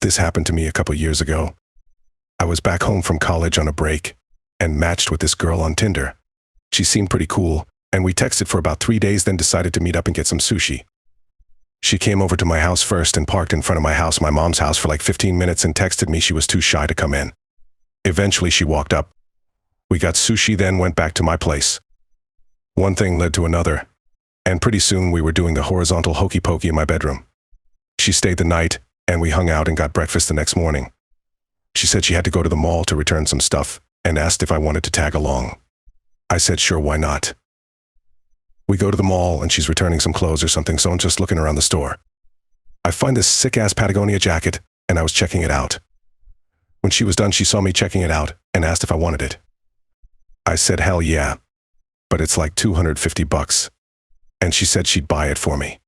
This happened to me a couple years ago. I was back home from college on a break and matched with this girl on Tinder. She seemed pretty cool, and we texted for about 3 days, then decided to meet up and get some sushi. She came over to my house first and parked in front of my mom's house for like 15 minutes and texted me she was too shy to come in. Eventually she walked up. We got sushi, then went back to my place. One thing led to another, and pretty soon we were doing the horizontal hokey pokey in my bedroom. She stayed the night, and we hung out and got breakfast the next morning. She said she had to go to the mall to return some stuff and asked if I wanted to tag along. I said sure, why not? We go to the mall and she's returning some clothes or something, so I'm just looking around the store. I find this sick-ass Patagonia jacket, and I was checking it out. When she was done, she saw me checking it out and asked if I wanted it. I said hell yeah, but it's like $250, and she said she'd buy it for me.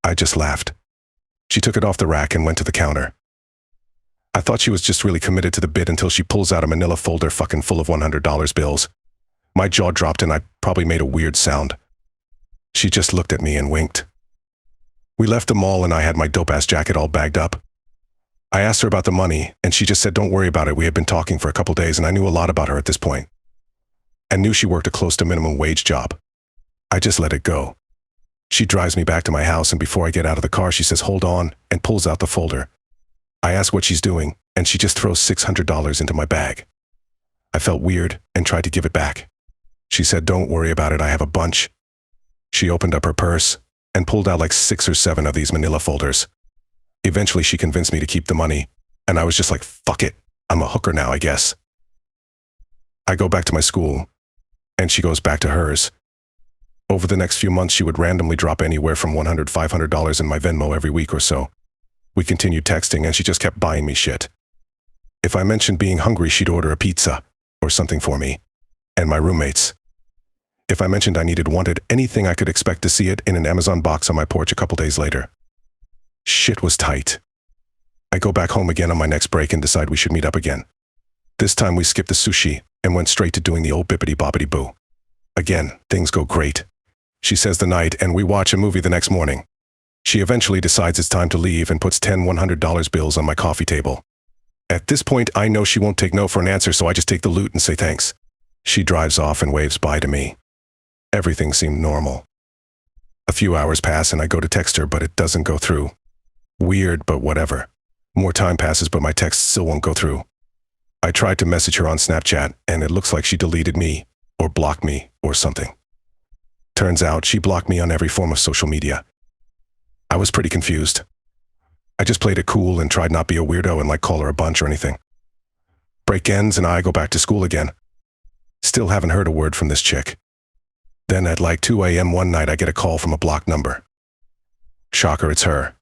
I just laughed. She took it off the rack and went to the counter. I thought she was just really committed to the bid until she pulls out a manila folder fucking full of $100 bills. My jaw dropped and I probably made a weird sound. She just looked at me and winked. We left the mall and I had my dope-ass jacket all bagged up. I asked her about the money and she just said don't worry about it. We had been talking for a couple days and I knew a lot about her at this point. And knew she worked a close to minimum wage job. I just let it go. She drives me back to my house and before I get out of the car she says hold on and pulls out the folder. I ask what she's doing and she just throws $600 into my bag. I felt weird and tried to give it back. She said, don't worry about it, I have a bunch. She opened up her purse and pulled out like 6 or 7 of these manila folders. Eventually she convinced me to keep the money, and I was just like, fuck it, I'm a hooker now, I guess. I go back to my school, and she goes back to hers. Over the next few months she would randomly drop anywhere from $100 to $500 in my Venmo every week or so. We continued texting and she just kept buying me shit. If I mentioned being hungry, she'd order a pizza or something for me and my roommates. If I mentioned I wanted anything, I could expect to see it in an Amazon box on my porch a couple days later. Shit was tight. I go back home again on my next break and decide we should meet up again. This time we skipped the sushi and went straight to doing the old bippity-boppity-boo. Again, things go great. She says the night and we watch a movie the next morning. She eventually decides it's time to leave and puts 10 $100 bills on my coffee table. At this point, I know she won't take no for an answer, so I just take the loot and say thanks. She drives off and waves bye to me. Everything seemed normal. A few hours pass and I go to text her, but it doesn't go through. Weird, but whatever. More time passes, but my text still won't go through. I tried to message her on Snapchat, and it looks like she deleted me, or blocked me, or something. Turns out she blocked me on every form of social media. I was pretty confused. I just played it cool and tried not be a weirdo and like call her a bunch or anything. Break ends and I go back to school again. Still haven't heard a word from this chick. Then at like 2 a.m. one night I get a call from a blocked number. Shocker, it's her.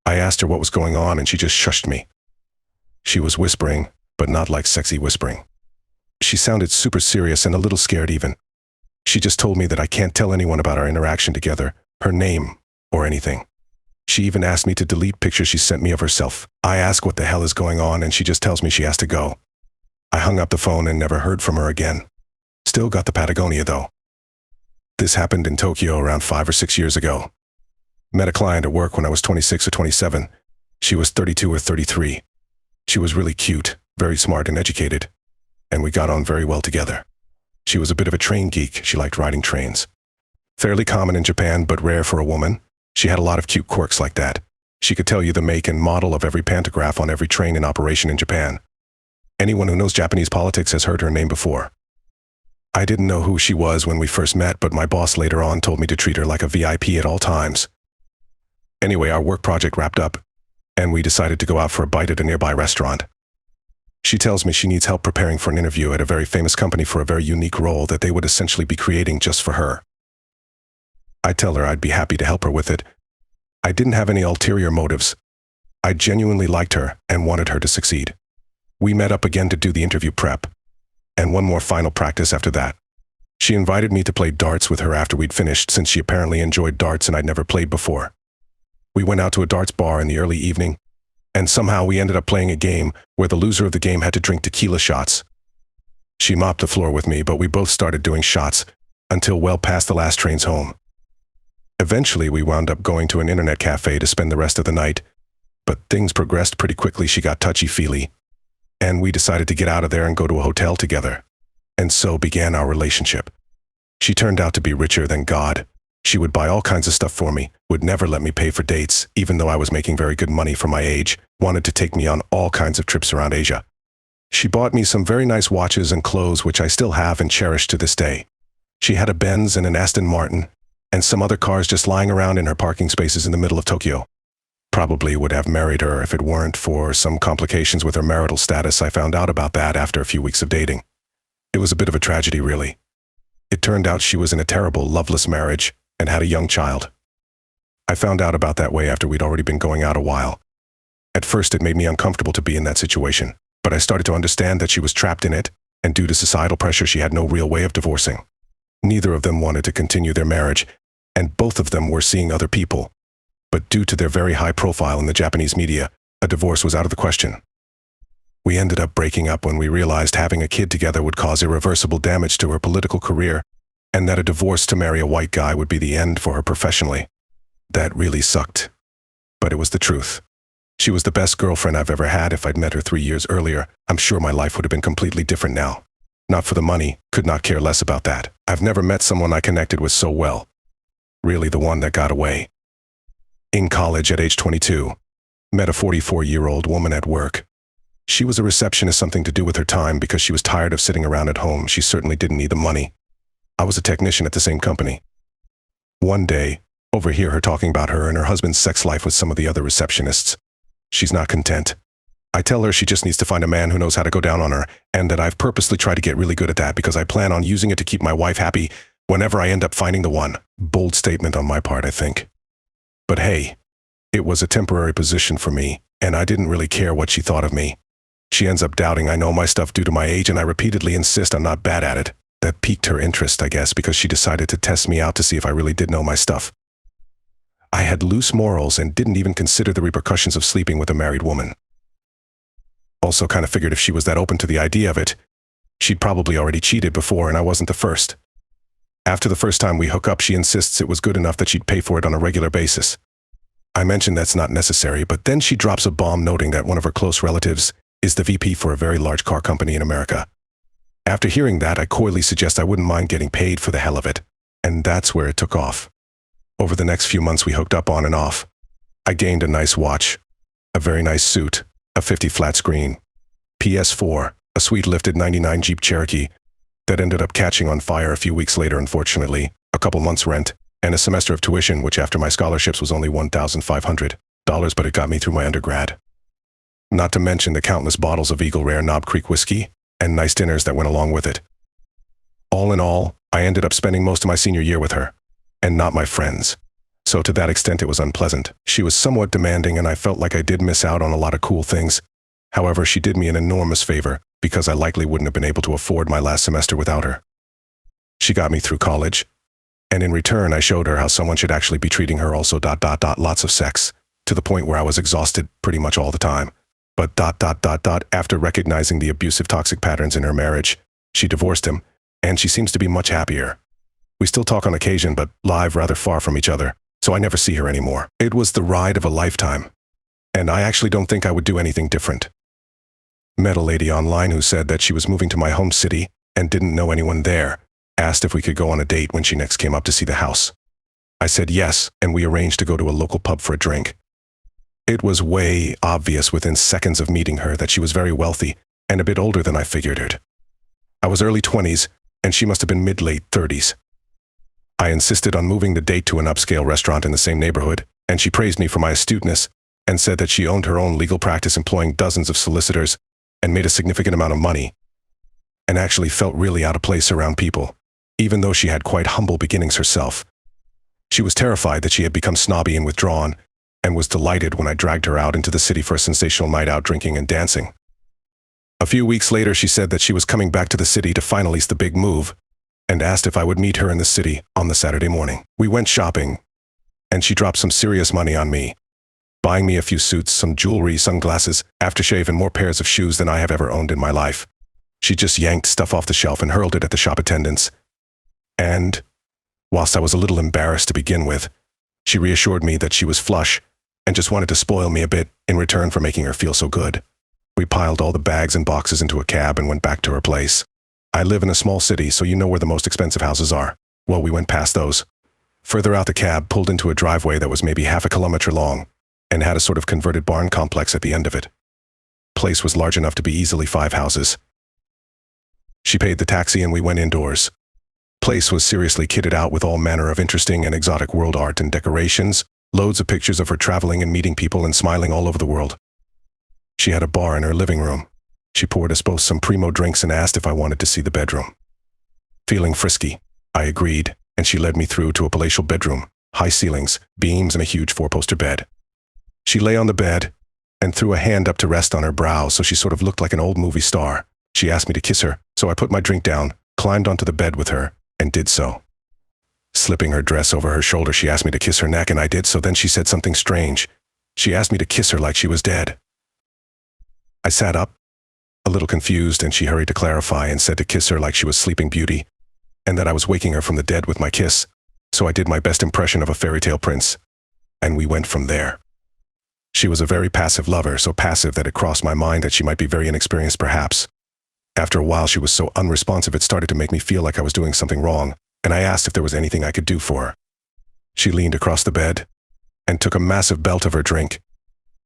I asked her what was going on and she just shushed me. She was whispering, but not like sexy whispering. She sounded super serious and a little scared even. She just told me that I can't tell anyone about our interaction together, her name, or anything. She even asked me to delete pictures she sent me of herself. I ask what the hell is going on and she just tells me she has to go. I hung up the phone and never heard from her again. Still got the Patagonia though. This happened in Tokyo around 5 or 6 years ago. Met a client at work when I was 26 or 27. She was 32 or 33. She was really cute, very smart and educated, and we got on very well together. She was a bit of a train geek. She liked riding trains. Fairly common in Japan, but rare for a woman. She had a lot of cute quirks like that. She could tell you the make and model of every pantograph on every train in operation in Japan. Anyone who knows Japanese politics has heard her name before. I didn't know who she was when we first met, but my boss later on told me to treat her like a VIP at all times. Anyway, our work project wrapped up, and we decided to go out for a bite at a nearby restaurant. She tells me she needs help preparing for an interview at a very famous company for a very unique role that they would essentially be creating just for her. I tell her I'd be happy to help her with it. I didn't have any ulterior motives. I genuinely liked her and wanted her to succeed. We met up again to do the interview prep, and one more final practice after that. She invited me to play darts with her after we'd finished, since she apparently enjoyed darts and I'd never played before. We went out to a darts bar in the early evening, and somehow we ended up playing a game where the loser of the game had to drink tequila shots. She mopped the floor with me, but we both started doing shots until well past the last trains home. Eventually, we wound up going to an internet cafe to spend the rest of the night, But things progressed pretty quickly. She got touchy-feely, and we decided to get out of there and go to a hotel together. And so began our relationship. She turned out to be richer than God. She would buy all kinds of stuff for me, would never let me pay for dates, even though I was making very good money for my age, wanted to take me on all kinds of trips around Asia. She bought me some very nice watches and clothes, which I still have and cherish to this day. She had a Benz and an Aston Martin, and some other cars just lying around in her parking spaces in the middle of Tokyo. Probably would have married her if it weren't for some complications with her marital status. I found out about that after a few weeks of dating. It was a bit of a tragedy, really. It turned out she was in a terrible, loveless marriage and had a young child. I found out about that way after we'd already been going out a while. At first, it made me uncomfortable to be in that situation, but I started to understand that she was trapped in it, and due to societal pressure, she had no real way of divorcing. Neither of them wanted to continue their marriage, and both of them were seeing other people. But due to their very high profile in the Japanese media, a divorce was out of the question. We ended up breaking up when we realized having a kid together would cause irreversible damage to her political career, and that a divorce to marry a white guy would be the end for her professionally. That really sucked. But it was the truth. She was the best girlfriend I've ever had. If I'd met her 3 years earlier, I'm sure my life would have been completely different now. Not for the money, could not care less about that. I've never met someone I connected with so well. Really the one that got away. In college at age 22, met a 44-year-old woman at work. She was a receptionist, something to do with her time because she was tired of sitting around at home. She certainly didn't need the money. I was a technician at the same company. One day, overhear her talking about her and her husband's sex life with some of the other receptionists. She's not content. I tell her she just needs to find a man who knows how to go down on her, and that I've purposely tried to get really good at that because I plan on using it to keep my wife happy whenever I end up finding the one. Bold statement on my part, I think. But hey, it was a temporary position for me, and I didn't really care what she thought of me. She ends up doubting I know my stuff due to my age, and I repeatedly insist I'm not bad at it. That piqued her interest, I guess, because she decided to test me out to see if I really did know my stuff. I had loose morals and didn't even consider the repercussions of sleeping with a married woman. Also kind of figured if she was that open to the idea of it, she'd probably already cheated before and I wasn't the first. After the first time we hook up, she insists it was good enough that she'd pay for it on a regular basis. I mention that's not necessary, but then she drops a bomb noting that one of her close relatives is the VP for a very large car company in America. After hearing that, I coyly suggest I wouldn't mind getting paid for the hell of it, and that's where it took off. Over the next few months we hooked up on and off. I gained a nice watch, a very nice suit, a 50 flat screen, PS4, a sweet lifted 99 Jeep Cherokee that ended up catching on fire a few weeks later, unfortunately, a couple months' rent, and a semester of tuition, which after my scholarships was only $1,500, but it got me through my undergrad. Not to mention the countless bottles of Eagle Rare Knob Creek whiskey and nice dinners that went along with it. All in all, I ended up spending most of my senior year with her, and not my friends. So to that extent it was unpleasant. She was somewhat demanding and I felt like I did miss out on a lot of cool things. However, she did me an enormous favor because I likely wouldn't have been able to afford my last semester without her. She got me through college, and in return I showed her how someone should actually be treating her also ... lots of sex, to the point where I was exhausted pretty much all the time. But ... after recognizing the abusive toxic patterns in her marriage, she divorced him, and she seems to be much happier. We still talk on occasion, but live rather far from each other, so I never see her anymore. It was the ride of a lifetime, and I actually don't think I would do anything different. Met a lady online who said that she was moving to my home city and didn't know anyone there, asked if we could go on a date when she next came up to see the house. I said yes, and we arranged to go to a local pub for a drink. It was way obvious within seconds of meeting her that she was very wealthy and a bit older than I figured her. I was early 20s, and she must have been mid-late 30s. I insisted on moving the date to an upscale restaurant in the same neighborhood, and she praised me for my astuteness and said that she owned her own legal practice employing dozens of solicitors and made a significant amount of money, and actually felt really out of place around people, even though she had quite humble beginnings herself. She was terrified that she had become snobby and withdrawn, and was delighted when I dragged her out into the city for a sensational night out drinking and dancing. A few weeks later, she said that she was coming back to the city to finalize the big move, and asked if I would meet her in the city on the Saturday morning. We went shopping, and she dropped some serious money on me, buying me a few suits, some jewelry, sunglasses, aftershave, and more pairs of shoes than I have ever owned in my life. She just yanked stuff off the shelf and hurled it at the shop attendants. And, whilst I was a little embarrassed to begin with, she reassured me that she was flush and just wanted to spoil me a bit in return for making her feel so good. We piled all the bags and boxes into a cab and went back to her place. I live in a small city, so you know where the most expensive houses are. Well, we went past those. Further out, the cab pulled into a driveway that was maybe half a kilometer long and had a sort of converted barn complex at the end of it. Place was large enough to be easily 5 houses. She paid the taxi and we went indoors. Place was seriously kitted out with all manner of interesting and exotic world art and decorations, loads of pictures of her traveling and meeting people and smiling all over the world. She had a bar in her living room. She poured us both some primo drinks and asked if I wanted to see the bedroom. Feeling frisky, I agreed, and she led me through to a palatial bedroom, high ceilings, beams, and a huge 4-poster bed. She lay on the bed and threw a hand up to rest on her brow so she sort of looked like an old movie star. She asked me to kiss her, so I put my drink down, climbed onto the bed with her, and did so. Slipping her dress over her shoulder, she asked me to kiss her neck, and I did so. Then she said something strange. She asked me to kiss her like she was dead. I sat up, a little confused, and she hurried to clarify and said to kiss her like she was Sleeping Beauty, and that I was waking her from the dead with my kiss. So I did my best impression of a fairy tale prince, and we went from there. She was a very passive lover, so passive that it crossed my mind that she might be very inexperienced perhaps. After a while, she was so unresponsive it started to make me feel like I was doing something wrong, and I asked if there was anything I could do for her. She leaned across the bed and took a massive belt of her drink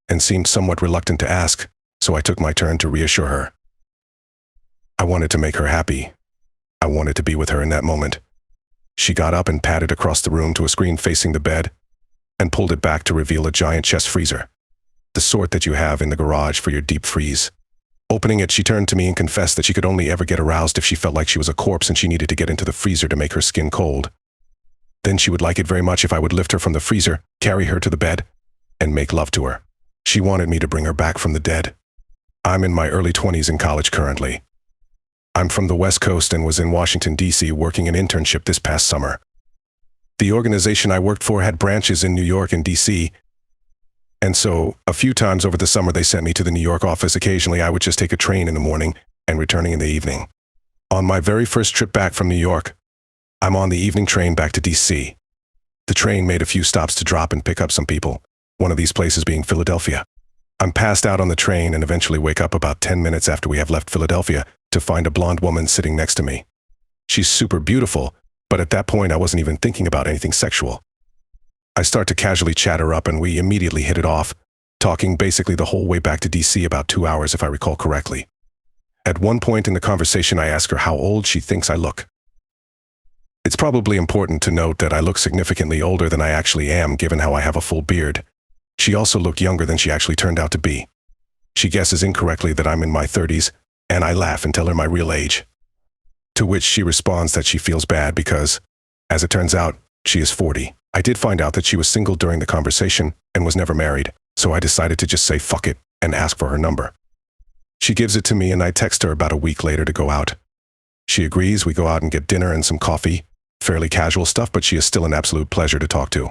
and seemed somewhat reluctant to ask, so I took my turn to reassure her. I wanted to make her happy. I wanted to be with her in that moment. She got up and padded across the room to a screen facing the bed and pulled it back to reveal a giant chest freezer, the sort that you have in the garage for your deep freeze. Opening it, she turned to me and confessed that she could only ever get aroused if she felt like she was a corpse and she needed to get into the freezer to make her skin cold. Then she would like it very much if I would lift her from the freezer, carry her to the bed, and make love to her. She wanted me to bring her back from the dead. I'm in my early 20s in college currently. I'm from the West Coast and was in Washington, D.C. working an internship this past summer. The organization I worked for had branches in New York and D.C., and so, a few times over the summer they sent me to the New York office. Occasionally I would just take a train in the morning and returning in the evening. On my very first trip back from New York, I'm on the evening train back to D.C. The train made a few stops to drop and pick up some people, one of these places being Philadelphia. I'm passed out on the train and eventually wake up about 10 minutes after we have left Philadelphia to find a blonde woman sitting next to me. She's super beautiful, but at that point I wasn't even thinking about anything sexual. I start to casually chat her up and we immediately hit it off, talking basically the whole way back to DC, about 2 hours if I recall correctly. At one point in the conversation I ask her how old she thinks I look. It's probably important to note that I look significantly older than I actually am given how I have a full beard. She also looked younger than she actually turned out to be. She guesses incorrectly that I'm in my 30s, and I laugh and tell her my real age. To which she responds that she feels bad because, as it turns out, she is 40. I did find out that she was single during the conversation and was never married, so I decided to just say fuck it and ask for her number. She gives it to me and I text her about a week later to go out. She agrees, we go out and get dinner and some coffee, fairly casual stuff, but she is still an absolute pleasure to talk to.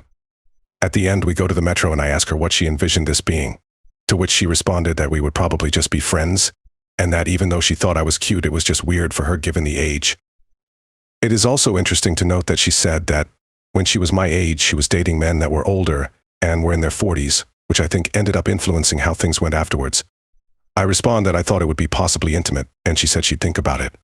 At the end, we go to the metro and I ask her what she envisioned this being, to which she responded that we would probably just be friends, and that even though she thought I was cute, it was just weird for her given the age. It is also interesting to note that she said that when she was my age, she was dating men that were older and were in their 40s, which I think ended up influencing how things went afterwards. I respond that I thought it would be possibly intimate, and she said she'd think about it.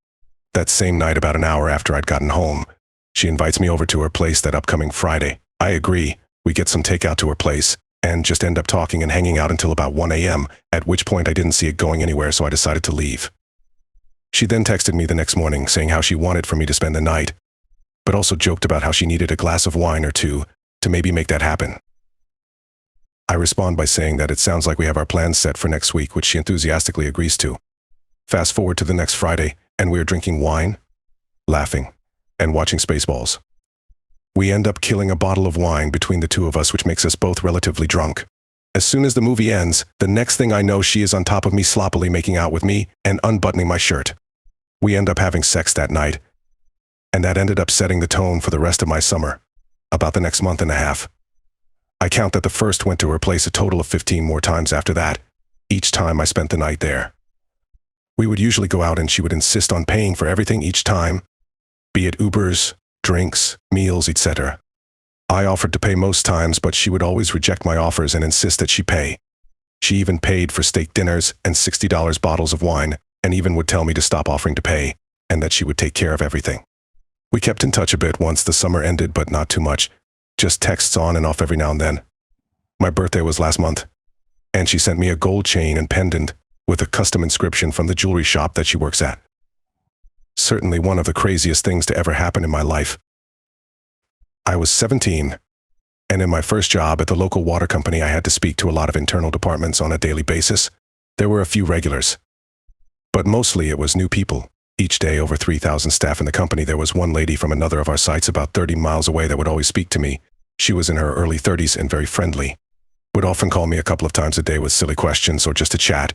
That same night, about an hour after I'd gotten home, she invites me over to her place that upcoming Friday. I agree, we get some takeout to her place, and just end up talking and hanging out until about 1 a.m., at which point I didn't see it going anywhere, so I decided to leave. She then texted me the next morning saying how she wanted for me to spend the night, but also joked about how she needed a glass of wine or two to maybe make that happen. I respond by saying that it sounds like we have our plans set for next week, which she enthusiastically agrees to. Fast forward to the next Friday, and we are drinking wine, laughing, and watching Spaceballs. We end up killing a bottle of wine between the two of us, which makes us both relatively drunk. As soon as the movie ends, the next thing I know, she is on top of me, sloppily making out with me and unbuttoning my shirt. We end up having sex that night, and that ended up setting the tone for the rest of my summer, about the next month and a half. I count that the first went to her place a total of 15 more times after that, each time I spent the night there. We would usually go out and she would insist on paying for everything each time, be it Ubers, drinks, meals, etc. I offered to pay most times, but she would always reject my offers and insist that she pay. She even paid for steak dinners and $60 bottles of wine, and even would tell me to stop offering to pay, and that she would take care of everything. We kept in touch a bit once the summer ended, but not too much. Just texts on and off every now and then. My birthday was last month, and she sent me a gold chain and pendant with a custom inscription from the jewelry shop that she works at. Certainly one of the craziest things to ever happen in my life. I was 17, and in my first job at the local water company, I had to speak to a lot of internal departments on a daily basis. There were a few regulars, but mostly it was new people. Each day, over 3,000 staff in the company, there was one lady from another of our sites about 30 miles away that would always speak to me. She was in her early 30s and very friendly. Would often call me a couple of times a day with silly questions or just to chat.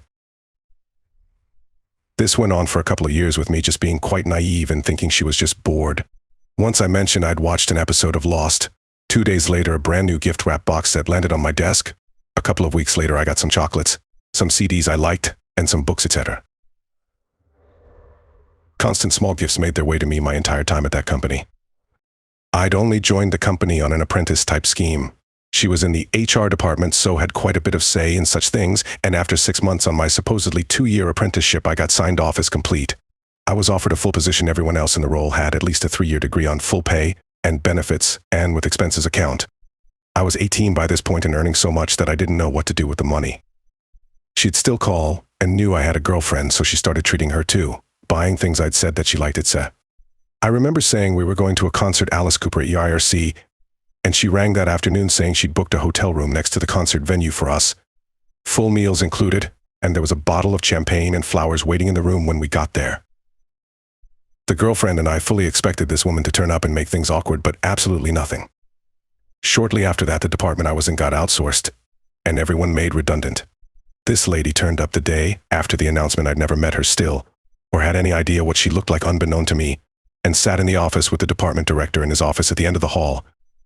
This went on for a couple of years with me just being quite naive and thinking she was just bored. Once I mentioned I'd watched an episode of Lost. 2 days later, a brand new gift wrap box set landed on my desk. A couple of weeks later, I got some chocolates, some CDs I liked, and some books, etc. Constant small gifts made their way to me my entire time at that company. I'd only joined the company on an apprentice-type scheme. She was in the HR department, so had quite a bit of say in such things, and after 6 months on my supposedly 2-year apprenticeship, I got signed off as complete. I was offered a full position. Everyone else in the role had at least a 3-year degree on full pay and benefits and with expenses account. I was 18 by this point and earning so much that I didn't know what to do with the money. She'd still call and knew I had a girlfriend, so she started treating her too, buying things I'd said that she liked, etc. I remember saying we were going to a concert, Alice Cooper at EIRC, and she rang that afternoon saying she'd booked a hotel room next to the concert venue for us. Full meals included, and there was a bottle of champagne and flowers waiting in the room when we got there. The girlfriend and I fully expected this woman to turn up and make things awkward, but absolutely nothing. Shortly after that, the department I was in got outsourced, and everyone made redundant. This lady turned up the day after the announcement. I'd never met her still, or had any idea what she looked like unbeknown to me, and sat in the office with the department director in his office at the end of the hall,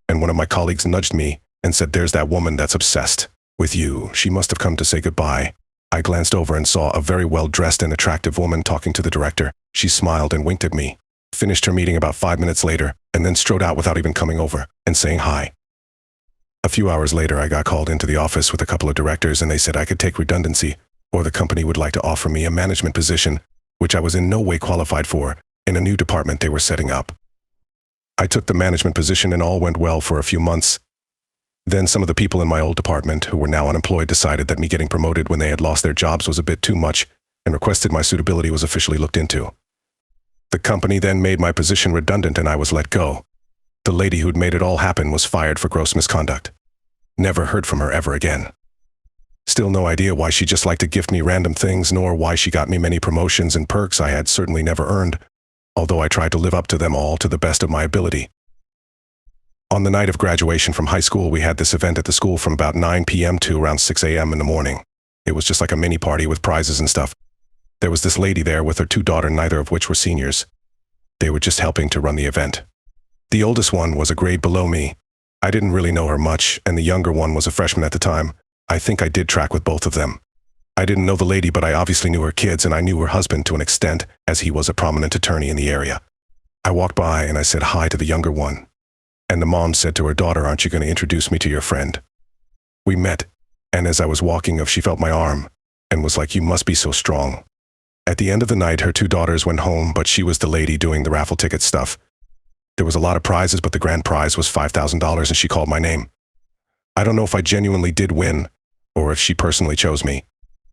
and one of my colleagues nudged me and said, "There's that woman that's obsessed with you. She must have come to say goodbye." I glanced over and saw a very well-dressed and attractive woman talking to the director. She smiled and winked at me, finished her meeting about 5 minutes later, and then strode out without even coming over and saying hi. A few hours later, I got called into the office with a couple of directors, and they said I could take redundancy, or the company would like to offer me a management position, which I was in no way qualified for, in a new department they were setting up. I took the management position and all went well for a few months. Then some of the people in my old department, who were now unemployed, decided that me getting promoted when they had lost their jobs was a bit too much and requested my suitability was officially looked into. The company then made my position redundant and I was let go. The lady who'd made it all happen was fired for gross misconduct. Never heard from her ever again. Still no idea why she just liked to gift me random things, nor why she got me many promotions and perks I had certainly never earned, although I tried to live up to them all to the best of my ability. On the night of graduation from high school, we had this event at the school from about 9 p.m. to around 6 a.m. in the morning. It was just like a mini party with prizes and stuff. There was this lady there with her 2 daughters, neither of which were seniors. They were just helping to run the event. The oldest one was a grade below me. I didn't really know her much, and the younger one was a freshman at the time. I think I did track with both of them. I didn't know the lady, but I obviously knew her kids, and I knew her husband to an extent, as he was a prominent attorney in the area. I walked by and I said hi to the younger one. And the mom said to her daughter, "Aren't you going to introduce me to your friend?" We met, and as I was walking off, she felt my arm and was like, "You must be so strong." At the end of the night, her 2 daughters went home, but she was the lady doing the raffle ticket stuff. There was a lot of prizes, but the grand prize was $5,000, and she called my name. I don't know if I genuinely did win, or if she personally chose me.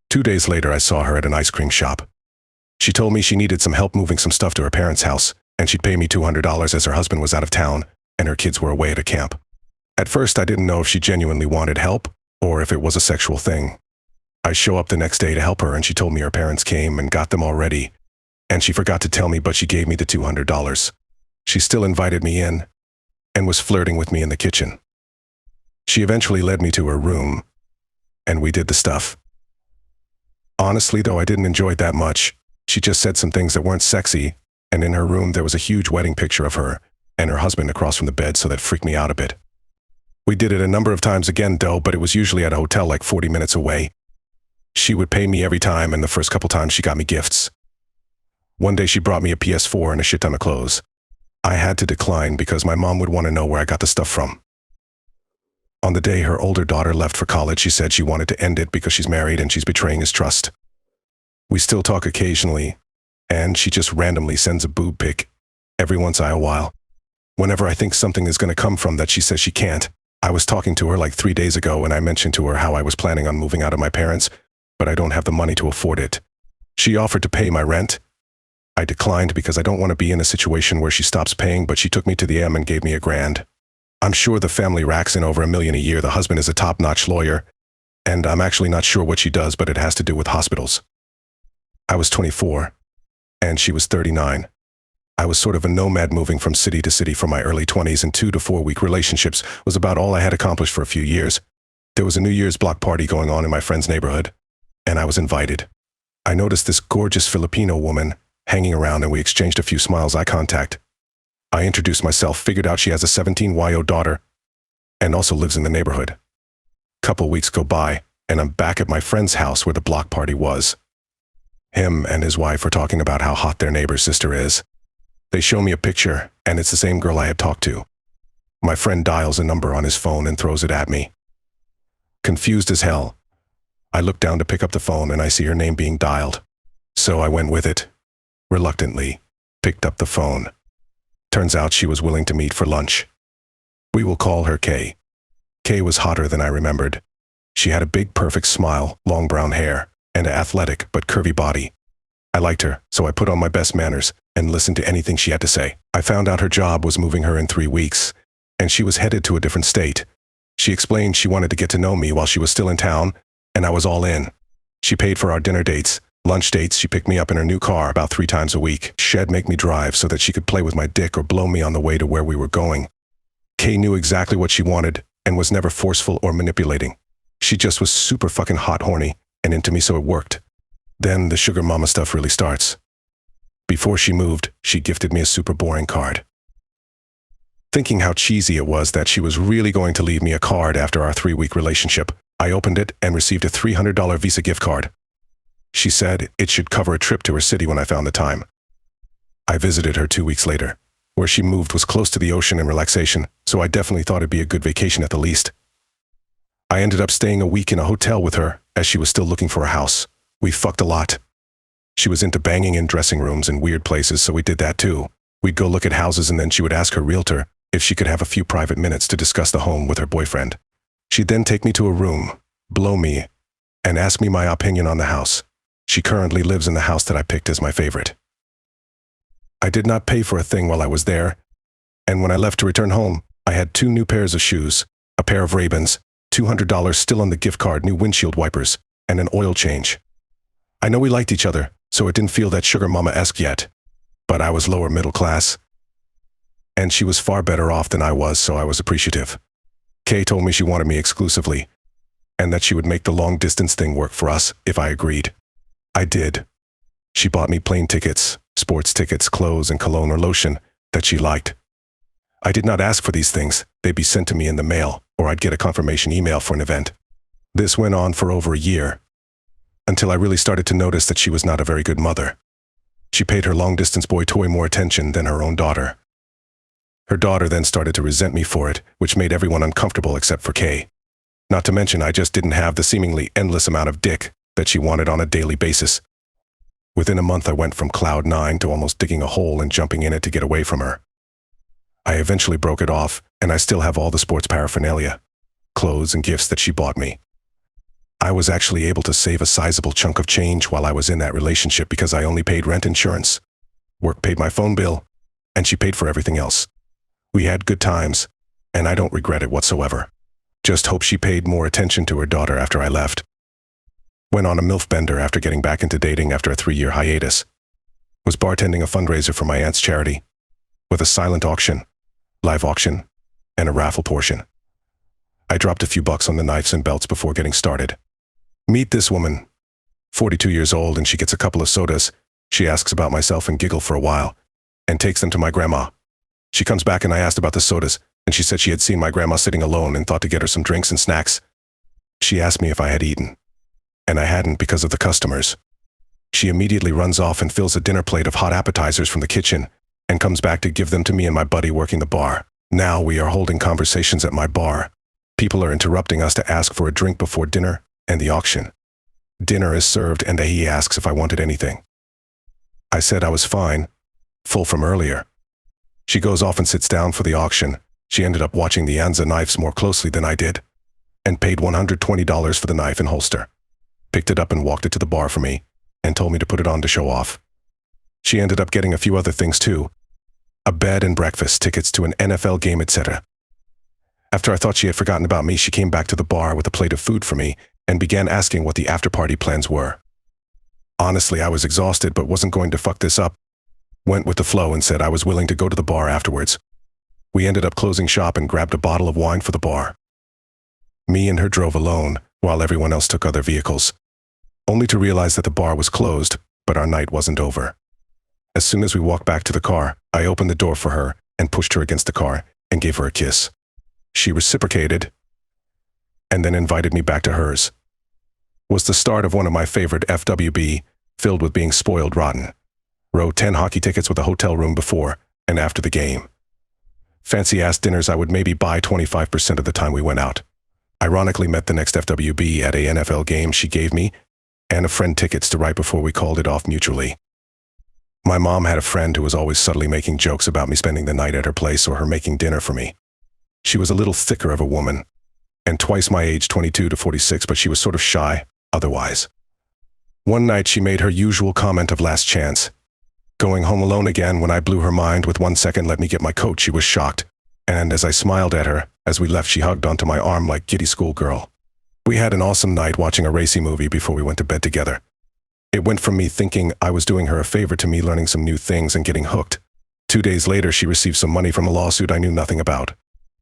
2 days later, I saw her at an ice cream shop. She told me she needed some help moving some stuff to her parents' house, and she'd pay me $200 as her husband was out of town, and her kids were away at a camp. At first, I didn't know if she genuinely wanted help, or if it was a sexual thing. I show up the next day to help her, and she told me her parents came and got them all ready, and she forgot to tell me, but she gave me the $200. She still invited me in, and was flirting with me in the kitchen. She eventually led me to her room, and we did the stuff. Honestly, though, I didn't enjoy it that much. She just said some things that weren't sexy, and in her room there was a huge wedding picture of her and her husband across from the bed, so that freaked me out a bit. We did it a number of times again, though, but it was usually at a hotel like 40 minutes away. She would pay me every time, and the first couple times she got me gifts. One day she brought me a PS4 and a shit ton of clothes. I had to decline because my mom would want to know where I got the stuff from. On the day her older daughter left for college, she said she wanted to end it because she's married and she's betraying his trust. We still talk occasionally, and she just randomly sends a boob pic every once in a while. Whenever I think something is going to come from that, she says she can't. I was talking to her like 3 days ago and I mentioned to her how I was planning on moving out of my parents, but I don't have the money to afford it. She offered to pay my rent. I declined because I don't want to be in a situation where she stops paying, but she took me to the M and gave me $1,000. I'm sure the family racks in over $1 million a year. The husband is a top-notch lawyer, and I'm actually not sure what she does, but it has to do with hospitals. I was 24, and she was 39. I was sort of a nomad moving from city to city for my early 20s, and 2 to 4 week relationships was about all I had accomplished for a few years. There was a New Year's block party going on in my friend's neighborhood, and I was invited. I noticed this gorgeous Filipino woman hanging around, and we exchanged a few smiles, eye contact. I introduced myself, figured out she has a 17-year-old daughter, and also lives in the neighborhood. Couple weeks go by, and I'm back at my friend's house where the block party was. Him and his wife were talking about how hot their neighbor's sister is. They show me a picture, and it's the same girl I had talked to. My friend dials a number on his phone and throws it at me. Confused as hell, I look down to pick up the phone and I see her name being dialed. So I went with it. Reluctantly, picked up the phone. Turns out she was willing to meet for lunch. We will call her Kay. Kay was hotter than I remembered. She had a big, perfect smile, long brown hair, and an athletic but curvy body. I liked her, so I put on my best manners and listened to anything she had to say. I found out her job was moving her in 3 weeks, and she was headed to a different state. She explained she wanted to get to know me while she was still in town, and I was all in. She paid for our dinner dates, lunch dates. She picked me up in her new car about 3 times a week. She'd make me drive so that she could play with my dick or blow me on the way to where we were going. Kay knew exactly what she wanted and was never forceful or manipulating. She just was super fucking hot, horny, and into me, so it worked. Then the sugar mama stuff really starts. Before she moved, she gifted me a super boring card. Thinking how cheesy it was that she was really going to leave me a card after our 3-week relationship, I opened it and received a $300 Visa gift card. She said it should cover a trip to her city when I found the time. I visited her 2 weeks later. Where she moved was close to the ocean and relaxation, so I definitely thought it'd be a good vacation at the least. I ended up staying a week in a hotel with her as she was still looking for a house. We fucked a lot. She was into banging in dressing rooms and weird places, so we did that too. We'd go look at houses and then she would ask her realtor if she could have a few private minutes to discuss the home with her boyfriend. She'd then take me to a room, blow me, and ask me my opinion on the house. She currently lives in the house that I picked as my favorite. I did not pay for a thing while I was there, and when I left to return home, I had 2 new pairs of shoes, a pair of Ray-Bans, $200 still on the gift card, new windshield wipers, and an oil change. I know we liked each other, so it didn't feel that sugar mama-esque yet, but I was lower middle class, and she was far better off than I was, so I was appreciative. Kay told me she wanted me exclusively, and that she would make the long-distance thing work for us if I agreed. I did. She bought me plane tickets, sports tickets, clothes, and cologne or lotion that she liked. I did not ask for these things. They'd be sent to me in the mail, or I'd get a confirmation email for an event. This went on for over a year, until I really started to notice that she was not a very good mother. She paid her long-distance boy toy more attention than her own daughter. Her daughter then started to resent me for it, which made everyone uncomfortable except for Kay. Not to mention, I just didn't have the seemingly endless amount of dick that she wanted on a daily basis. Within a month, I went from cloud 9 to almost digging a hole and jumping in it to get away from her. I eventually broke it off, and I still have all the sports paraphernalia, clothes and gifts that she bought me. I was actually able to save a sizable chunk of change while I was in that relationship because I only paid rent, insurance. Work paid my phone bill, and she paid for everything else. We had good times, and I don't regret it whatsoever. Just hope she paid more attention to her daughter after I left. Went on a MILF bender after getting back into dating after a 3-year hiatus. Was bartending a fundraiser for my aunt's charity, with a silent auction, live auction, and a raffle portion. I dropped a few bucks on the knives and belts before getting started. Meet this woman, 42 years old, and she gets a couple of sodas. She asks about myself and giggle for a while, and takes them to my grandma. She comes back and I asked about the sodas, and she said she had seen my grandma sitting alone and thought to get her some drinks and snacks. She asked me if I had eaten, and I hadn't because of the customers. She immediately runs off and fills a dinner plate of hot appetizers from the kitchen and comes back to give them to me and my buddy working the bar. Now we are holding conversations at my bar, People are interrupting us to ask for a drink before dinner and the auction. Dinner is served and he asks if I wanted anything. I said I was fine, full from earlier. She goes off and sits down for the auction. She ended up watching the Anza knives more closely than I did, and paid $120 for the knife and holster. Picked it up and walked it to the bar for me, and told me to put it on to show off. She ended up getting a few other things too. A bed and breakfast, tickets to an NFL game, etc. After I thought she had forgotten about me, she came back to the bar with a plate of food for me and began asking what the after-party plans were. Honestly, I was exhausted but wasn't going to fuck this up. Went with the flow and said I was willing to go to the bar afterwards. We ended up closing shop and grabbed a bottle of wine for the bar. Me and her drove alone, while everyone else took other vehicles. Only to realize that the bar was closed, but our night wasn't over. As soon as we walked back to the car, I opened the door for her and pushed her against the car and gave her a kiss. She reciprocated and then invited me back to hers. Was the start of one of my favorite FWB, filled with being spoiled rotten. Row 10 hockey tickets with a hotel room before and after the game. Fancy-ass dinners I would maybe buy 25% of the time we went out. Ironically met the next FWB at a NFL game she gave me and a friend tickets to right before we called it off mutually. My mom had a friend who was always subtly making jokes about me spending the night at her place or her making dinner for me. She was a little thicker of a woman, and twice my age, 22 to 46, but she was sort of shy, otherwise. One night she made her usual comment of last chance. Going home alone again. When I blew her mind with 1 second let me get my coat, she was shocked, and as I smiled at her, as we left she hugged onto my arm like giddy schoolgirl. We had an awesome night watching a racy movie before we went to bed together. It went from me thinking I was doing her a favor to me learning some new things and getting hooked. 2 days later she received some money from a lawsuit I knew nothing about.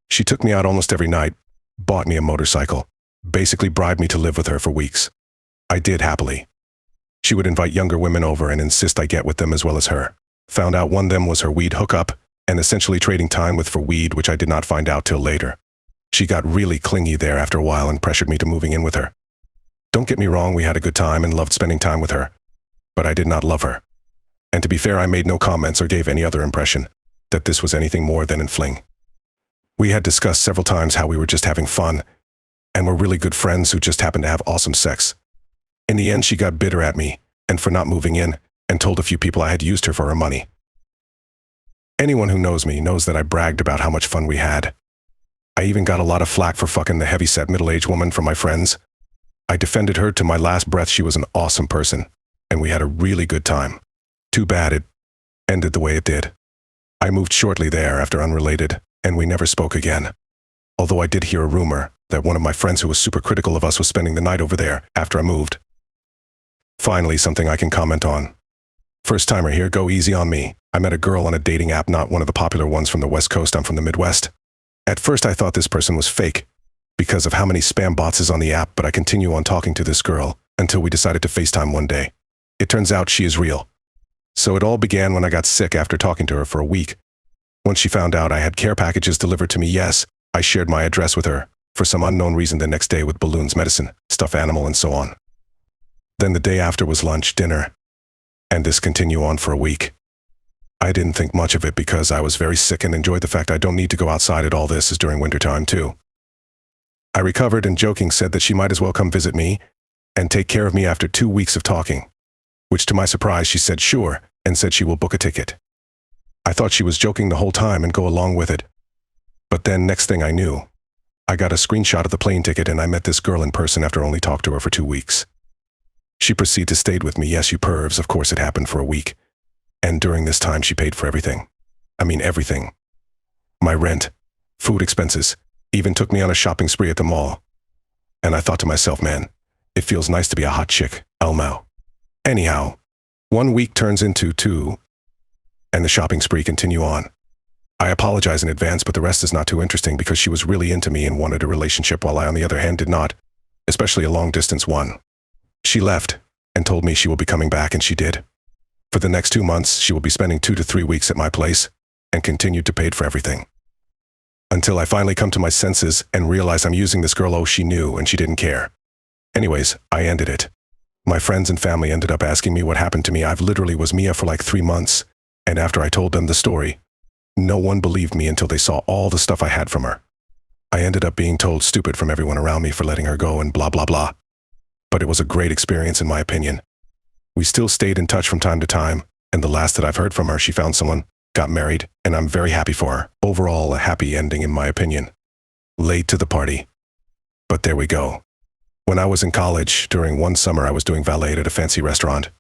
She took me out almost every night, bought me a motorcycle, basically bribed me to live with her for weeks. I did happily. She would invite younger women over and insist I get with them as well as her. Found out one of them was her weed hookup, and essentially trading time with for weed, which I did not find out till later. She got really clingy there after a while and pressured me to moving in with her. Don't get me wrong, we had a good time and loved spending time with her, but I did not love her. And to be fair, I made no comments or gave any other impression that this was anything more than in fling. We had discussed several times how we were just having fun, and were really good friends who just happened to have awesome sex. In the end, she got bitter at me, and for not moving in, and told a few people I had used her for her money. Anyone who knows me knows that I bragged about how much fun we had. I even got a lot of flack for fucking the heavyset middle-aged woman from my friends. I defended her to my last breath. She was an awesome person, and we had a really good time. Too bad it ended the way it did. I moved shortly thereafter unrelated, and we never spoke again. Although I did hear a rumor that one of my friends who was super critical of us was spending the night over there after I moved. Finally, something I can comment on. First timer here, go easy on me. I met a girl on a dating app, not one of the popular ones from the West Coast. I'm from the Midwest. At first I thought this person was fake because of how many spam bots is on the app, but I continue on talking to this girl until we decided to FaceTime one day. It turns out she is real. So it all began when I got sick after talking to her for a week. Once she found out I had care packages delivered to me, yes, I shared my address with her, for some unknown reason the next day with balloons, medicine, stuffed animal, and so on. Then the day after was lunch, dinner, and this continued on for a week. I didn't think much of it because I was very sick and enjoyed the fact I don't need to go outside at all. This is during wintertime too. I recovered and joking said that she might as well come visit me and take care of me after 2 weeks of talking, which to my surprise she said sure and said she will book a ticket. I thought she was joking the whole time and go along with it. But then next thing I knew, I got a screenshot of the plane ticket and I met this girl in person after only talked to her for 2 weeks. She proceeded to stay with me. Yes, you pervs, of course it happened for a week. And during this time she paid for everything. I mean everything. My rent, food expenses, even took me on a shopping spree at the mall. And I thought to myself, man, it feels nice to be a hot chick, Elmo. Anyhow, 1 week turns into 2, and the shopping spree continue on. I apologize in advance, but the rest is not too interesting because she was really into me and wanted a relationship while I, on the other hand, did not, especially a long-distance one. She left and told me she will be coming back, and she did. For the next 2 months, she will be spending 2 to 3 weeks at my place and continued to pay for everything. Until I finally come to my senses and realize I'm using this girl. Oh, she knew and she didn't care. Anyways, I ended it. My friends and family ended up asking me what happened to me. I've literally was Mia for like 3 months, and after I told them the story, no one believed me until they saw all the stuff I had from her. I ended up being told stupid from everyone around me for letting her go and blah blah blah. But it was a great experience in my opinion. We still stayed in touch from time to time, and the last that I've heard from her, she found someone, got married, and I'm very happy for her. Overall, a happy ending in my opinion. Late to the party. But there we go. When I was in college, during one summer I was doing valet at a fancy restaurant.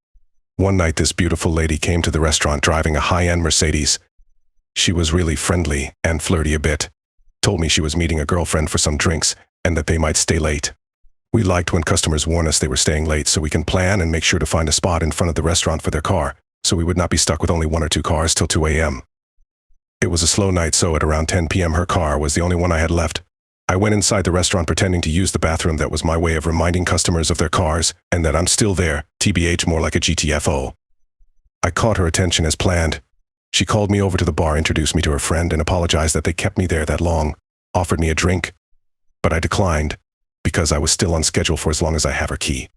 One night this beautiful lady came to the restaurant driving a high-end Mercedes. She was really friendly and flirty a bit. Told me she was meeting a girlfriend for some drinks and that they might stay late. We liked when customers warn us they were staying late so we can plan and make sure to find a spot in front of the restaurant for their car, so we would not be stuck with only 1 or 2 cars till 2 a.m. It was a slow night, so at around 10 p.m. her car was the only one I had left. I went inside the restaurant pretending to use the bathroom. That was my way of reminding customers of their cars and that I'm still there, TBH, more like a GTFO. I caught her attention as planned. She called me over to the bar, introduced me to her friend, and apologized that they kept me there that long, offered me a drink. But I declined, because I was still on schedule for as long as I have her key.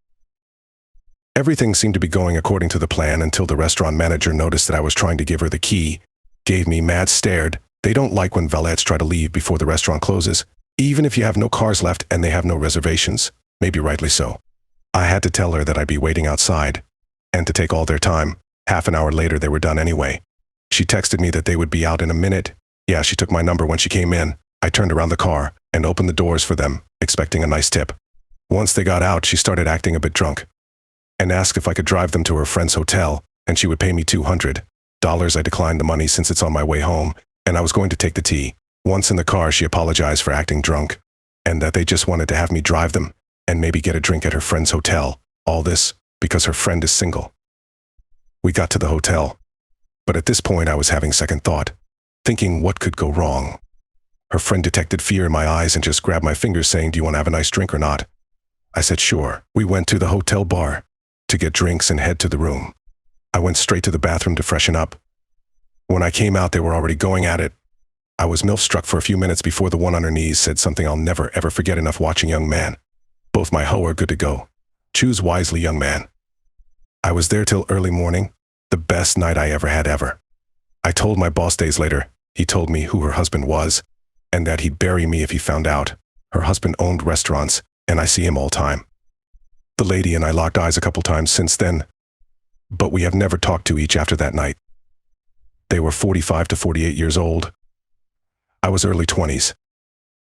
Everything seemed to be going according to the plan until the restaurant manager noticed that I was trying to give her the key, gave me mad stared. They don't like when valets try to leave before the restaurant closes, even if you have no cars left and they have no reservations, maybe rightly so. I had to tell her that I'd be waiting outside, and to take all their time. Half an hour later they were done anyway. She texted me that they would be out in a minute. Yeah, she took my number when she came in. I turned around the car and opened the doors for them, expecting a nice tip. Once they got out, she started acting a bit drunk and asked if I could drive them to her friend's hotel, and she would pay me $200. I declined the money since it's on my way home, and I was going to take the tea. Once in the car, she apologized for acting drunk, and that they just wanted to have me drive them, and maybe get a drink at her friend's hotel. All this because her friend is single. We got to the hotel, but at this point I was having second thought, thinking what could go wrong. Her friend detected fear in my eyes and just grabbed my fingers saying, "Do you want to have a nice drink or not?" I said sure. We went to the hotel bar to get drinks and head to the room. I went straight to the bathroom to freshen up. When I came out, they were already going at it. I was MILF-struck for a few minutes before the one on her knees said something I'll never ever forget. "Enough watching, young man. Both my hoe are good to go. Choose wisely, young man." I was there till early morning. The best night I ever had ever. I told my boss days later. He told me who her husband was, and that he'd bury me if he found out. Her husband owned restaurants, and I see him all time. The lady and I locked eyes a couple times since then, but we have never talked to each after that night. They were 45 to 48 years old. I was early 20s.